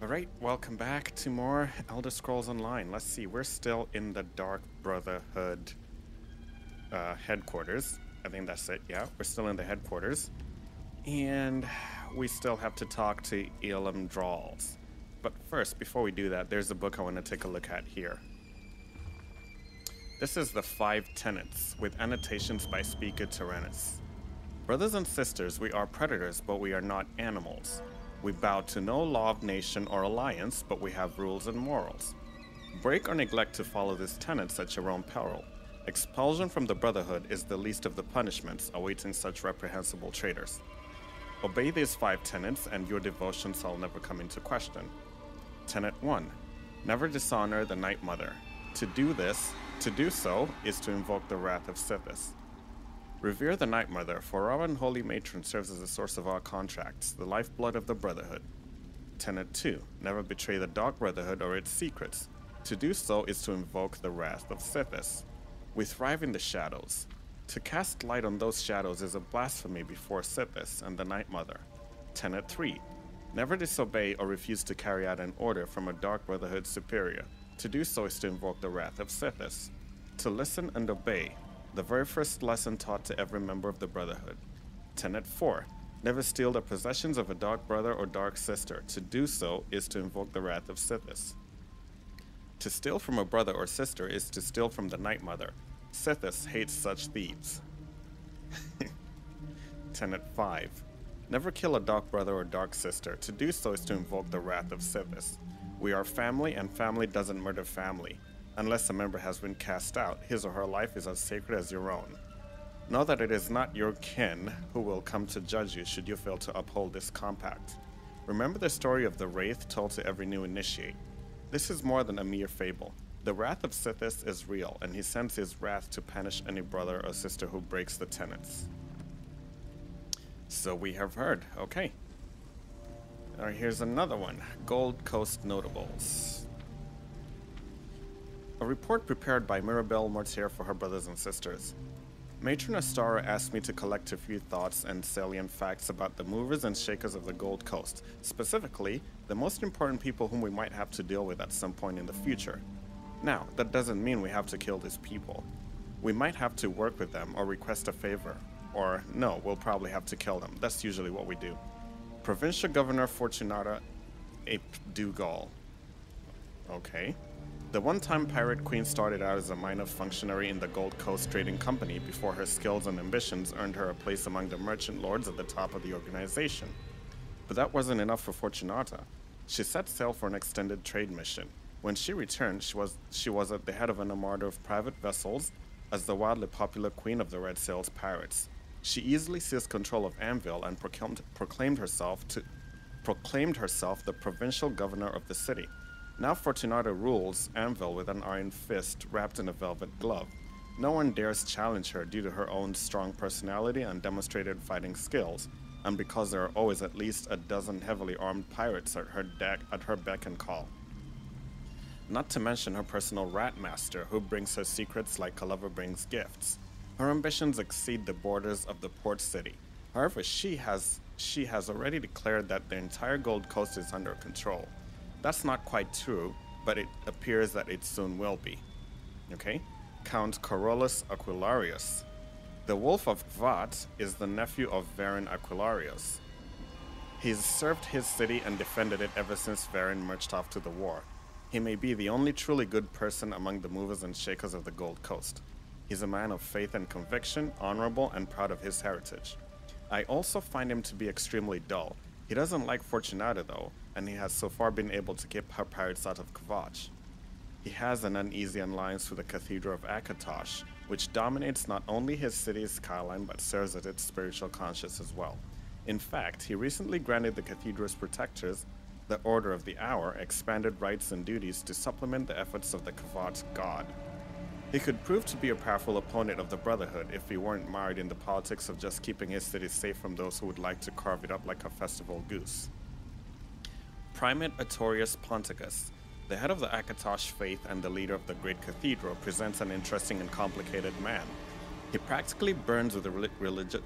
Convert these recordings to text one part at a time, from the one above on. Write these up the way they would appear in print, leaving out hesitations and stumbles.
Alright, welcome back to more Elder Scrolls Online. Let's see, we're still in the Dark Brotherhood headquarters. I think that's it, yeah. We're still in the headquarters. And we still have to talk to Elam Jarols. But first, before we do that, there's a book I want to take a look at here. This is the 5 Tenets, with annotations by Speaker Tyrannus. Brothers and sisters, we are predators, but we are not animals. We bow to no law of nation or alliance, but we have rules and morals. Break or neglect to follow these tenets at your own peril. Expulsion from the Brotherhood is the least of the punishments awaiting such reprehensible traitors. Obey these 5 tenets, and your devotion shall never come into question. Tenet 1. Never dishonor the Night Mother. To do so, is to invoke the wrath of Sithis. Revere the Night Mother, for our unholy matron serves as the source of our contracts, the lifeblood of the Brotherhood. Tenet 2. Never betray the Dark Brotherhood or its secrets. To do so is to invoke the wrath of Sithis. We thrive in the shadows. To cast light on those shadows is a blasphemy before Sithis and the Night Mother. Tenet 3. Never disobey or refuse to carry out an order from a Dark Brotherhood superior. To do so is to invoke the wrath of Sithis. To listen and obey. The very first lesson taught to every member of the Brotherhood. Tenet 4. Never steal the possessions of a dark brother or dark sister. To do so is to invoke the wrath of Sithis. To steal from a brother or sister is to steal from the Night Mother. Sithis hates such thieves. Tenet 5. Never kill a dark brother or dark sister. To do so is to invoke the wrath of Sithis. We are family, and family doesn't murder family. Unless a member has been cast out, his or her life is as sacred as your own. Know that it is not your kin who will come to judge you should you fail to uphold this compact. Remember the story of the Wraith told to every new initiate. This is more than a mere fable. The wrath of Sithis is real, and he sends his wrath to punish any brother or sister who breaks the tenets. So we have heard. Okay. Alright, here's another one. Gold Coast Notables. A report prepared by Mirabelle Mortier for her brothers and sisters. Matron Astara asked me to collect a few thoughts and salient facts about the movers and shakers of the Gold Coast, specifically, the most important people whom we might have to deal with at some point in the future. Now, that doesn't mean we have to kill these people. We might have to work with them or request a favor. Or, no, we'll probably have to kill them. That's usually what we do. Provincial Governor Fortunata Ape Dugal. Okay. The one-time pirate queen started out as a minor functionary in the Gold Coast Trading Company before her skills and ambitions earned her a place among the merchant lords at the top of the organization. But that wasn't enough for Fortunata. She set sail for an extended trade mission. When she returned, she was at the head of an armada of private vessels as the wildly popular queen of the Red Sails pirates. She easily seized control of Anvil and proclaimed herself the provincial governor of the city. Now Fortunata rules Anvil with an iron fist wrapped in a velvet glove. No one dares challenge her due to her own strong personality and demonstrated fighting skills, and because there are always at least a dozen heavily armed pirates at her beck and call. Not to mention her personal rat master, who brings her secrets like a lover brings gifts. Her ambitions exceed the borders of the port city. However, she has already declared that the entire Gold Coast is under control. That's not quite true, but it appears that it soon will be. Okay? Count Corollas Aquilarius. The Wolf of Kvat is the nephew of Varen Aquilarius. He's served his city and defended it ever since Varen marched off to the war. He may be the only truly good person among the movers and shakers of the Gold Coast. He's a man of faith and conviction, honorable and proud of his heritage. I also find him to be extremely dull. He doesn't like Fortunata though, and he has so far been able to keep her pirates out of Kvatch. He has an uneasy alliance with the Cathedral of Akatosh, which dominates not only his city's skyline but serves as its spiritual conscience as well. In fact, he recently granted the cathedral's protectors the Order of the Hour, expanded rights and duties to supplement the efforts of the Kvatch god. He could prove to be a powerful opponent of the Brotherhood if he weren't mired in the politics of just keeping his city safe from those who would like to carve it up like a festival goose. Primate Artorius Ponticus, the head of the Akatosh faith and the leader of the Great Cathedral, presents an interesting and complicated man. He practically burns with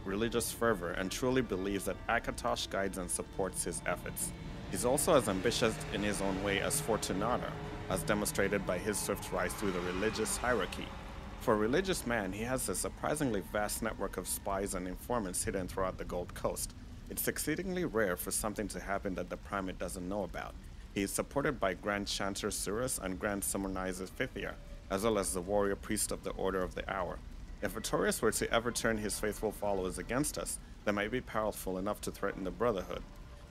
religious fervor and truly believes that Akatosh guides and supports his efforts. He's also as ambitious in his own way as Fortunato, as demonstrated by his swift rise through the religious hierarchy. For a religious man, he has a surprisingly vast network of spies and informants hidden throughout the Gold Coast. It's exceedingly rare for something to happen that the Primate doesn't know about. He is supported by Grand Chanter Surus and Grand Summonizer Fithia, as well as the warrior priest of the Order of the Hour. If Artorias were to ever turn his faithful followers against us, they might be powerful enough to threaten the Brotherhood.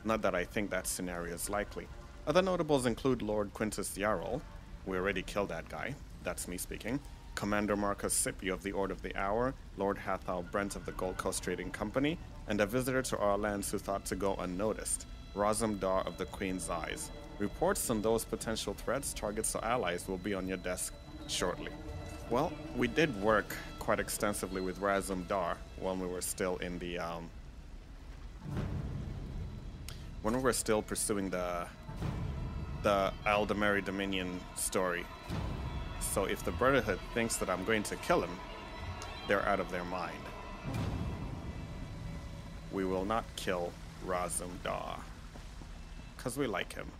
Not that I think that scenario is likely. Other notables include Lord Quintus Jarol. We already killed that guy. That's me speaking. Commander Marcus Scipio of the Order of the Hour, Lord Hathal Brent of the Gold Coast Trading Company, and a visitor to our lands who thought to go unnoticed, Razum Dar of the Queen's Eyes. Reports on those potential threats, targets, or allies will be on your desk shortly. Well, we did work quite extensively with Razum Dar when we were still in the when we were still pursuing the Aldemari Dominion story. So if the Brotherhood thinks that I'm going to kill him, they're out of their mind. We will not kill Razum Dar, because we like him.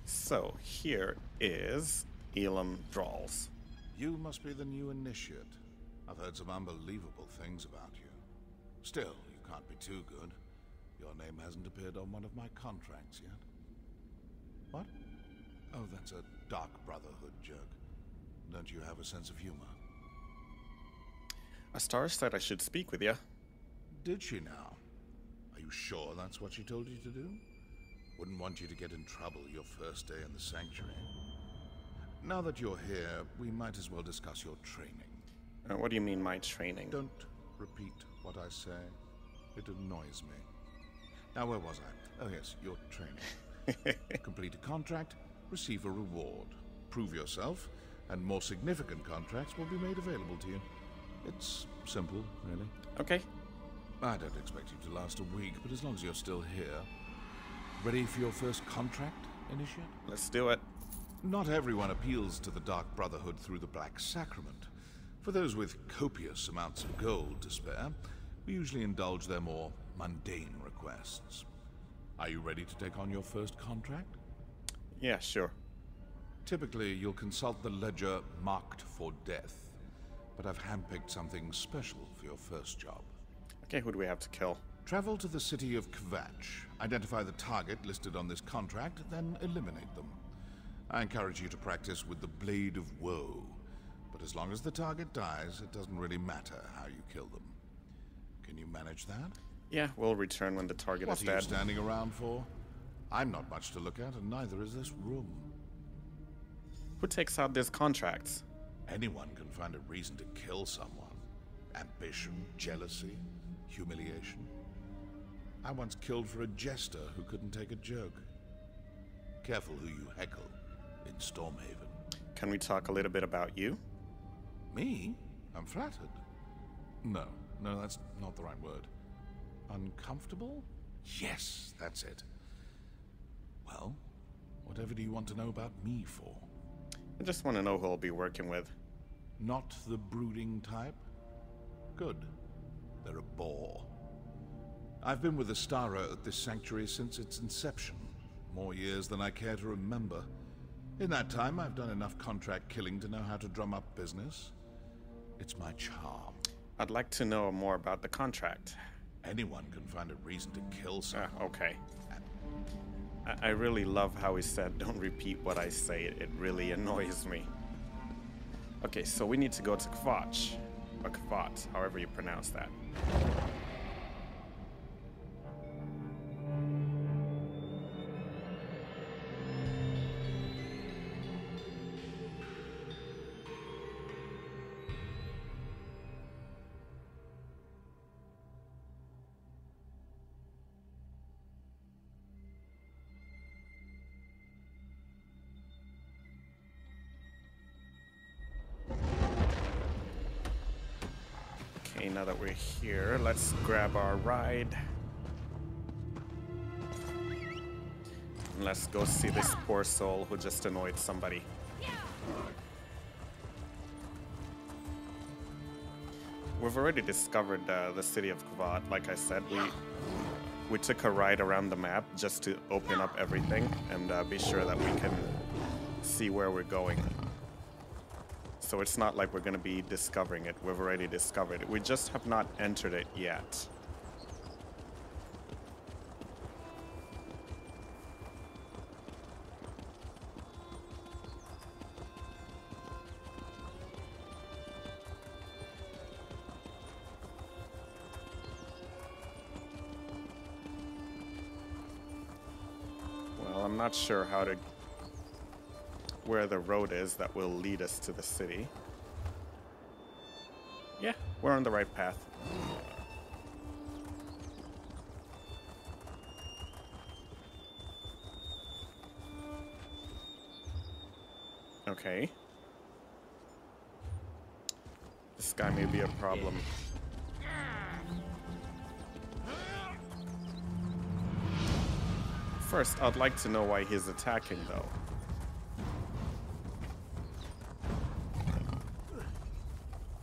So here is Elam Drawls. You must be the new initiate. I've heard some unbelievable things about you. Still, you can't be too good. Your name hasn't appeared on one of my contracts yet. What? Oh, that's a Dark Brotherhood joke. Don't you have a sense of humor? Astar said I should speak with you. Did she now? Are you sure that's what she told you to do? Wouldn't want you to get in trouble your first day in the Sanctuary. Now that you're here, we might as well discuss your training. What do you mean, my training? Don't repeat what I say. It annoys me. Now, where was I? Oh, yes, your training. Complete a contract, receive a reward. Prove yourself, and more significant contracts will be made available to you. It's simple, really. Okay. I don't expect you to last a week, but as long as you're still here. Ready for your first contract, Initiate? Let's do it. Not everyone appeals to the Dark Brotherhood through the Black Sacrament. For those with copious amounts of gold to spare, we usually indulge their more mundane requests. Are you ready to take on your first contract? Yeah, sure. Typically, you'll consult the ledger marked for death, but I've handpicked something special for your first job. Okay, who do we have to kill? Travel to the city of Kvatch, identify the target listed on this contract, then eliminate them. I encourage you to practice with the Blade of Woe, but as long as the target dies, it doesn't really matter how you kill them. Can you manage that? Yeah, we'll return when the target is dead. What are you standing around for? I'm not much to look at, and neither is this room. Who takes out these contracts? Anyone can find a reason to kill someone. Ambition, jealousy, humiliation. I once killed for a jester who couldn't take a joke. Careful who you heckle in Stormhaven. Can we talk a little bit about you? Me? I'm flattered. No, that's not the right word. Uncomfortable? Yes, that's it. Well, whatever do you want to know about me for? I just want to know who I'll be working with. Not the brooding type? Good. They're a bore. I've been with Astara at this sanctuary since its inception. More years than I care to remember. In that time, I've done enough contract killing to know how to drum up business. It's my charm. I'd like to know more about the contract. Anyone can find a reason to kill someone. Okay. I really love how he said, don't repeat what I say. It really annoys me. Okay, so we need to go to Kvatch. Or Kvat, however you pronounce that. Okay, now that we're here, let's grab our ride. And let's go see this poor soul who just annoyed somebody. We've already discovered the city of Kvat. Like I said, We took a ride around the map just to open up everything and be sure that we can see where we're going. So it's not like we're going to be discovering it. We've already discovered it. We just have not entered it yet. Well, I'm not sure where the road is that will lead us to the city. Yeah, we're on the right path. Okay. This guy may be a problem. First, I'd like to know why he's attacking, though.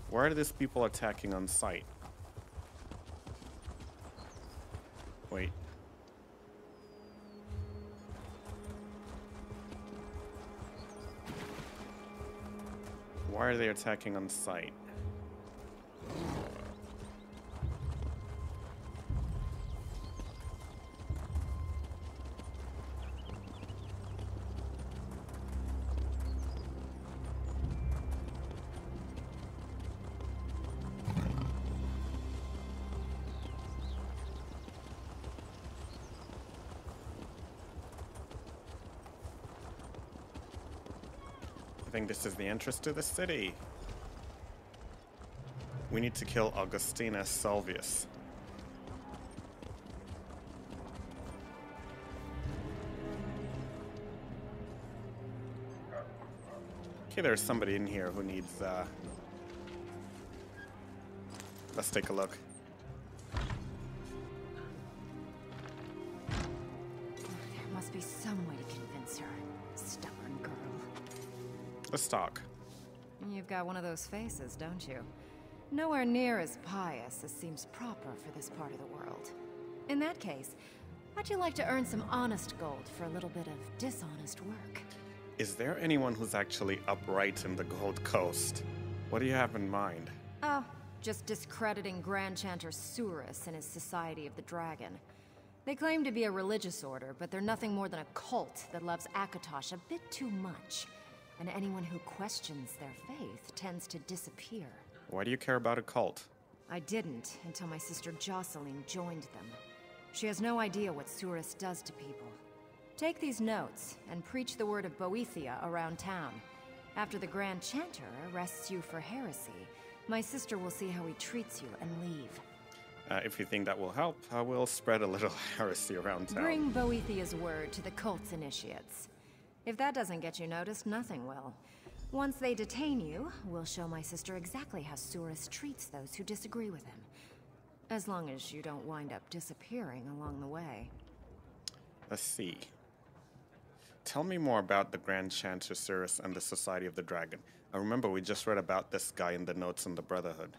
Why are these people attacking on sight? Wait. Why are they attacking on sight? I think this is the entrance to the city. We need to kill Augustina Salvius. Okay, there's somebody in here who needs, let's take a look. There must be some way to convince her. Stubborn girl. Let's talk. You've got one of those faces, don't you? Nowhere near as pious as seems proper for this part of the world. In that case, how'd you like to earn some honest gold for a little bit of dishonest work? Is there anyone who's actually upright in the Gold Coast? What do you have in mind? Oh, just discrediting Grand Chanter Surus and his Society of the Dragon. They claim to be a religious order, but they're nothing more than a cult that loves Akatosh a bit too much. And anyone who questions their faith tends to disappear. Why do you care about a cult? I didn't until my sister Jocelyn joined them. She has no idea what Surus does to people. Take these notes and preach the word of Boethia around town. After the Grand Chanter arrests you for heresy, my sister will see how he treats you and leave. If you think that will help, I will spread a little heresy around town. Bring Boethia's word to the cult's initiates. If that doesn't get you noticed, nothing will. Once they detain you, we'll show my sister exactly how Surus treats those who disagree with him. As long as you don't wind up disappearing along the way. Let's see. Tell me more about the Grand Chanter Surus and the Society of the Dragon. I remember we just read about this guy in the notes in the Brotherhood.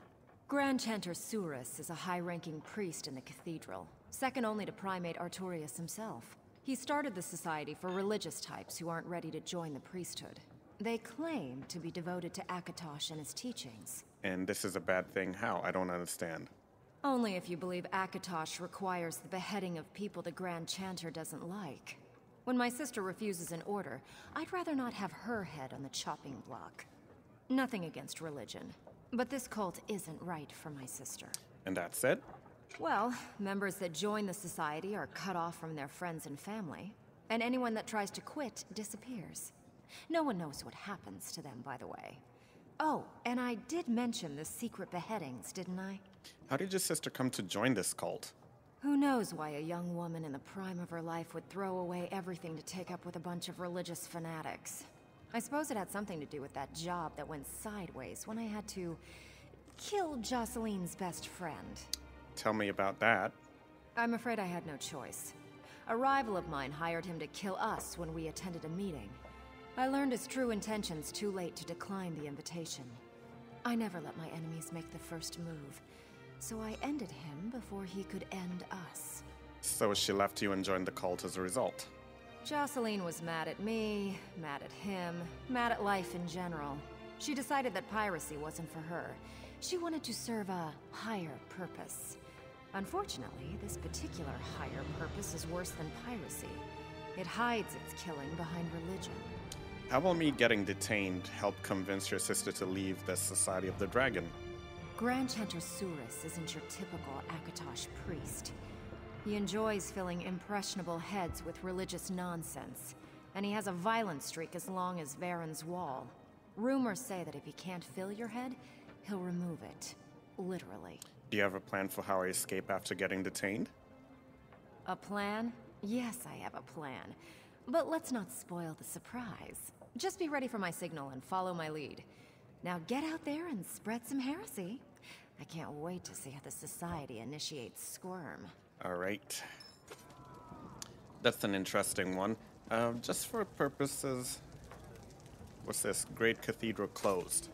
Grand Chanter Surus is a high-ranking priest in the cathedral, second only to Primate Artorius himself. He started the society for religious types who aren't ready to join the priesthood. They claim to be devoted to Akatosh and his teachings. And this is a bad thing? How? I don't understand. Only if you believe Akatosh requires the beheading of people the Grand Chanter doesn't like. When my sister refuses an order, I'd rather not have her head on the chopping block. Nothing against religion, but this cult isn't right for my sister. And that's it? Well, members that join the society are cut off from their friends and family, and anyone that tries to quit disappears. No one knows what happens to them, by the way. Oh, and I did mention the secret beheadings, didn't I? How did your sister come to join this cult? Who knows why a young woman in the prime of her life would throw away everything to take up with a bunch of religious fanatics. I suppose it had something to do with that job that went sideways when I had to kill Jocelyn's best friend. Tell me about that. I'm afraid I had no choice. A rival of mine hired him to kill us when we attended a meeting. I learned his true intentions too late to decline the invitation. I never let my enemies make the first move, so I ended him before he could end us. So she left you and joined the cult as a result. Jocelyn was mad at me, mad at him, mad at life in general. She decided that piracy wasn't for her. She wanted to serve a higher purpose. Unfortunately, this particular higher purpose is worse than piracy. It hides its killing behind religion. How will me getting detained help convince your sister to leave the Society of the Dragon? Grand Chanter Surus isn't your typical Akatosh priest. He enjoys filling impressionable heads with religious nonsense, and he has a violent streak as long as Varen's wall. Rumors say that if he can't fill your head, he'll remove it. Literally. Do you have a plan for how I escape after getting detained? A plan? Yes, I have a plan. But let's not spoil the surprise. Just be ready for my signal and follow my lead. Now get out there and spread some heresy. I can't wait to see how the Society initiates Squirm. Alright. That's an interesting one. Just for purposes... What's this? Great Cathedral closed.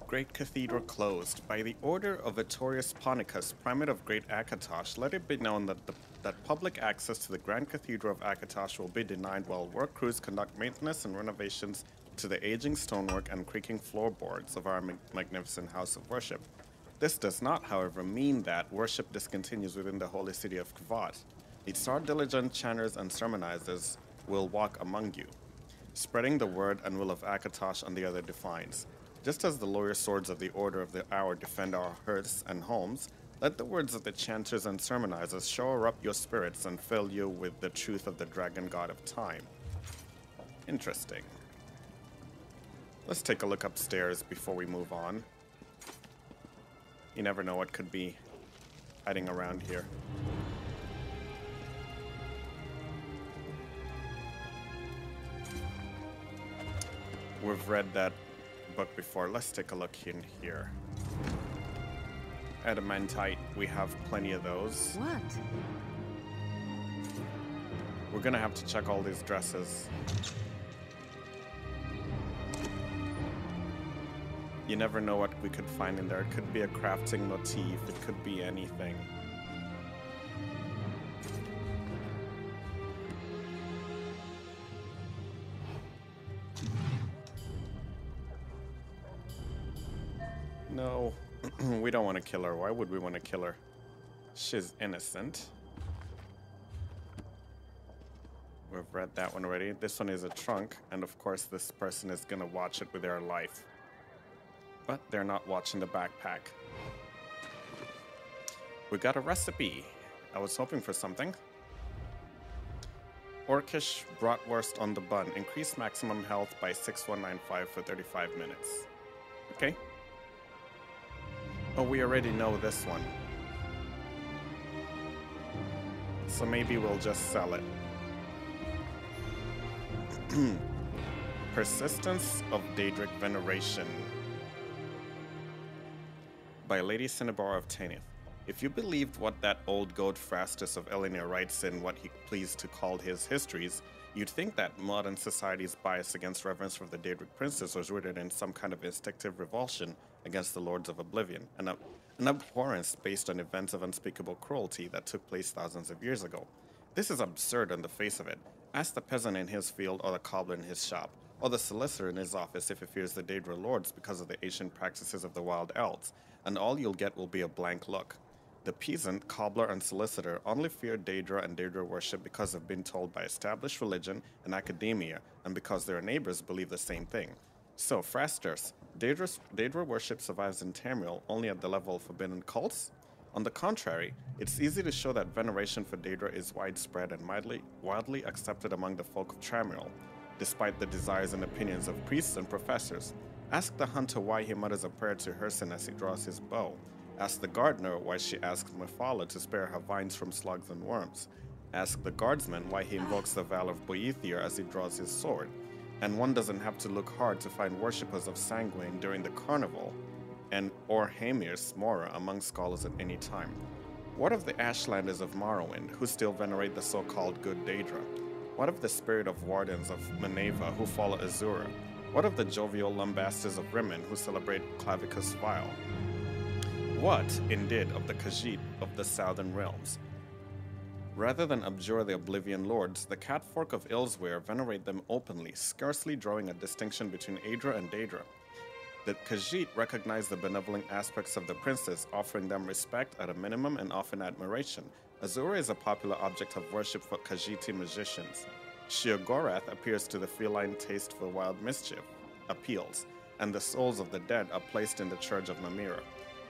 Great Cathedral closed. By the order of Vittorius Ponicus, Primate of Great Akatosh, let it be known that public access to the Grand Cathedral of Akatosh will be denied while work crews conduct maintenance and renovations to the aging stonework and creaking floorboards of our magnificent house of worship. This does not, however, mean that worship discontinues within the holy city of Kvat. The Tsar diligent chanters and sermonizers will walk among you, spreading the word and will of Akatosh on the other defines. Just as the loyal swords of the Order of the Hour defend our hearths and homes, let the words of the chanters and sermonizers shore up your spirits and fill you with the truth of the dragon god of time. Interesting. Let's take a look upstairs before we move on. You never know what could be hiding around here. We've read that book before. Let's take a look in here. Adamantite, we have plenty of those. What? We're gonna have to check all these dresses. You never know what we could find in there. It could be a crafting motif. It could be anything. No, we don't want to kill her. Why would we want to kill her? She's innocent. We've read that one already. This one is a trunk, and of course this person is gonna watch it with their life. But they're not watching the backpack. We got a recipe. I was hoping for something. Orcish bratwurst on the bun. Increase maximum health by 6195 for 35 minutes. Okay. Oh, we already know this one. So maybe we'll just sell it. Persistence of Daedric Veneration by Lady Cinnabar of Tanith. If you believed what that old goat Phrastus of Elinor writes in what he pleased to call his histories, you'd think that modern society's bias against reverence for the Daedric princes was rooted in some kind of instinctive revulsion against the Lords of Oblivion, an abhorrence based on events of unspeakable cruelty that took place thousands of years ago. This is absurd on the face of it. Ask the peasant in his field or the cobbler in his shop, or the solicitor in his office if he fears the Daedra lords because of the ancient practices of the wild elves, and all you'll get will be a blank look. The peasant, cobbler, and solicitor only fear Daedra and Daedra worship because they've been told by established religion and academia, and because their neighbors believe the same thing. So, Phrastus, Daedra worship survives in Tamriel only at the level of forbidden cults? On the contrary, it's easy to show that veneration for Daedra is widespread and widely accepted among the folk of Tamriel, despite the desires and opinions of priests and professors. Ask the hunter why he mutters a prayer to Herson as he draws his bow. Ask the gardener why she asks Mephala to spare her vines from slugs and worms. Ask the guardsman why he invokes the Val of Boethier as he draws his sword. And one doesn't have to look hard to find worshippers of Sanguine during the carnival, or Hamir's Mora among scholars at any time. What of the Ashlanders of Morrowind, who still venerate the so-called good Daedra? What of the spirit of Wardens of Minerva, who follow Azura? What of the jovial Lambastas of Rimmon, who celebrate Clavicus Vile? What, indeed, of the Khajiit of the Southern Realms? Rather than abjure the Oblivion Lords, the catfolk of Elsewhere venerate them openly, scarcely drawing a distinction between Aedra and Daedra. The Khajiit recognize the benevolent aspects of the princes, offering them respect at a minimum and often admiration. Azura is a popular object of worship for Khajiiti magicians. Sheogorath appears to the feline taste for wild mischief, appeals, and the souls of the dead are placed in the Church of Namira.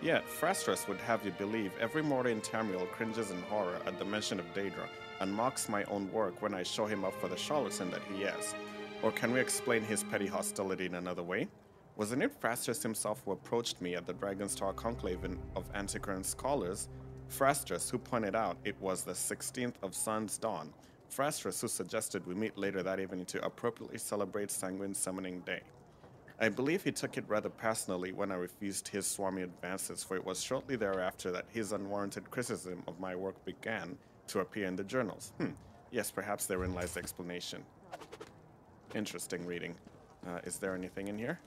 Yet, Frastras would have you believe every mortal in Tamriel cringes in horror at the mention of Daedra and mocks my own work when I show him up for the charlatan that he is. Or can we explain his petty hostility in another way? Wasn't it Frastras himself who approached me at the Dragonstar Conclave of Antiquarian Scholars? Frastras who pointed out it was the 16th of Sun's Dawn. Frastras who suggested we meet later that evening to appropriately celebrate Sanguine Summoning Day. I believe he took it rather personally when I refused his swarmy advances, for it was shortly thereafter that his unwarranted criticism of my work began to appear in the journals. Yes, perhaps therein lies the explanation. Interesting reading. Is there anything in here?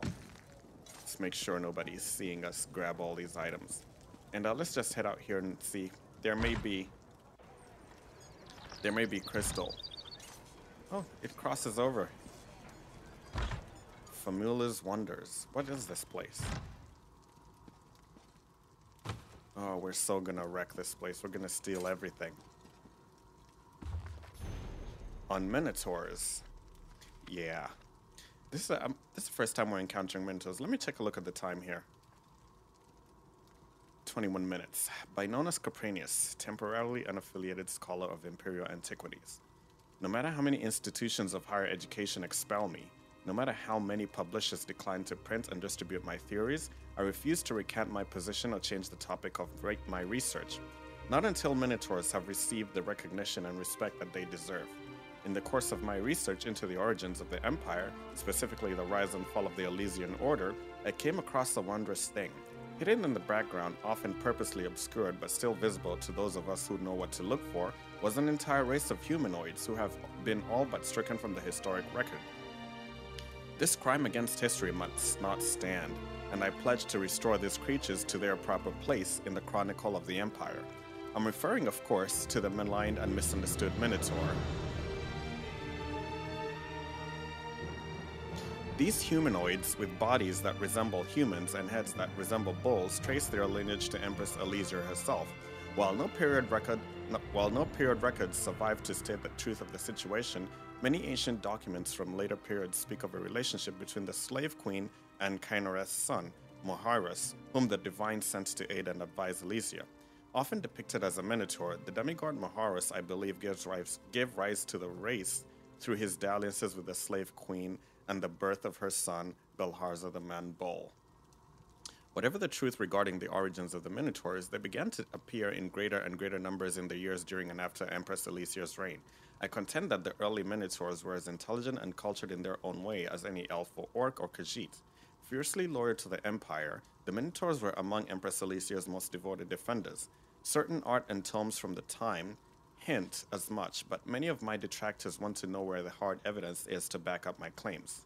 Let's make sure nobody's seeing us grab all these items. And let's just head out here and see. There may be crystal. Oh, it crosses over. Famula's Wonders. What is this place? Oh, we're so gonna wreck this place. We're gonna steal everything. On Minotaurs. Yeah. This is the first time we're encountering Minotaurs. Let me take a look at the time here. 21 minutes. By Nonus Copranius, temporarily unaffiliated scholar of Imperial Antiquities. No matter how many institutions of higher education expel me, no matter how many publishers decline to print and distribute my theories, I refuse to recant my position or change the topic of my research. Not until Minotaurs have received the recognition and respect that they deserve. In the course of my research into the origins of the Empire, specifically the rise and fall of the Elysian Order, I came across a wondrous thing. Hidden in the background, often purposely obscured but still visible to those of us who know what to look for, was an entire race of humanoids who have been all but stricken from the historic record. This crime against history must not stand, and I pledge to restore these creatures to their proper place in the Chronicle of the Empire. I'm referring, of course, to the maligned and misunderstood Minotaur. These humanoids, with bodies that resemble humans and heads that resemble bulls, trace their lineage to Empress Elysia herself. While no period records survive to state the truth of the situation, many ancient documents from later periods speak of a relationship between the slave queen and Kynareth's son, Mohairus, whom the divine sent to aid and advise Elysia. Often depicted as a minotaur, the demigod Mohairus, I believe, gave rise to the race through his dalliances with the slave queen and the birth of her son, Belharza the Man-Bull. Whatever the truth regarding the origins of the Minotaurs, they began to appear in greater and greater numbers in the years during and after Empress Elysia's reign. I contend that the early Minotaurs were as intelligent and cultured in their own way as any elf or orc or Khajiit. Fiercely loyal to the Empire, the Minotaurs were among Empress Elysia's most devoted defenders. Certain art and tomes from the time hint as much, but many of my detractors want to know where the hard evidence is to back up my claims.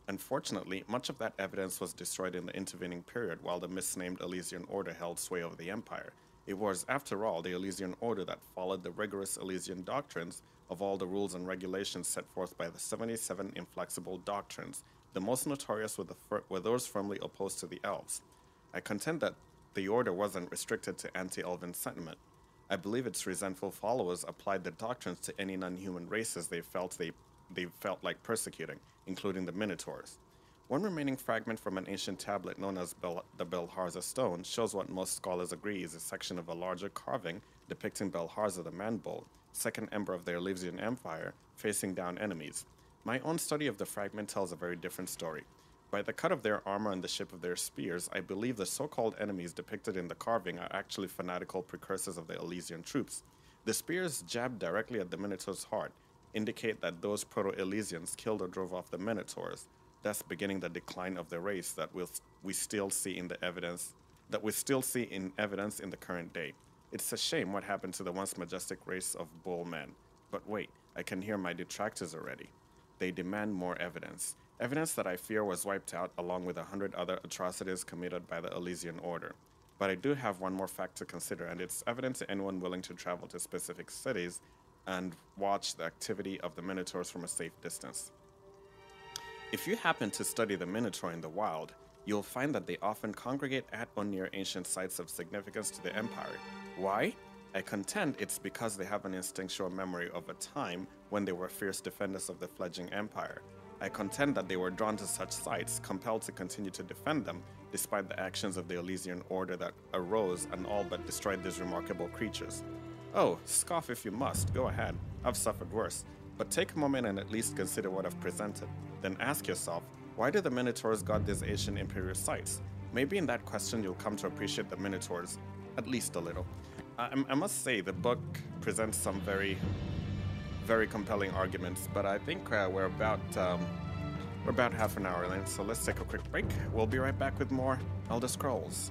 Unfortunately, much of that evidence was destroyed in the intervening period while the misnamed Elysian Order held sway over the Empire. It was, after all, the Elysian Order that followed the rigorous Elysian doctrines of all the rules and regulations set forth by the 77 inflexible doctrines. The most notorious were those firmly opposed to the elves. I contend that the Order wasn't restricted to anti-elven sentiment. I believe its resentful followers applied the doctrines to any non-human races they felt like persecuting, including the Minotaurs. One remaining fragment from an ancient tablet known as the Belharza Stone shows what most scholars agree is a section of a larger carving depicting Belharza the Man-Bull, second emperor of the Elysian Empire, facing down enemies. My own study of the fragment tells a very different story. By the cut of their armor and the shape of their spears, I believe the so-called enemies depicted in the carving are actually fanatical precursors of the Elysian troops. The spears jabbed directly at the Minotaur's heart indicate that those Proto-Elysians killed or drove off the Minotaurs, thus beginning the decline of the race that we still see in evidence in the current day. It's a shame what happened to the once majestic race of bull men. But wait, I can hear my detractors already. They demand more evidence. Evidence that I fear was wiped out along with 100 other atrocities committed by the Elysian Order. But I do have one more fact to consider, and it's evident to anyone willing to travel to specific cities and watch the activity of the Minotaurs from a safe distance. If you happen to study the Minotaur in the wild, you'll find that they often congregate at or near ancient sites of significance to the Empire. Why? I contend it's because they have an instinctual memory of a time when they were fierce defenders of the fledgling Empire. I contend that they were drawn to such sites, compelled to continue to defend them, despite the actions of the Elysian Order that arose and all but destroyed these remarkable creatures. Oh, scoff if you must, go ahead. I've suffered worse. But take a moment and at least consider what I've presented. Then ask yourself, why do the Minotaurs guard these ancient imperial sites? Maybe in that question you'll come to appreciate the Minotaurs, at least a little. I must say, the book presents some very compelling arguments, but I think we're about half an hour in, so let's take a quick break. We'll be right back with more Elder Scrolls.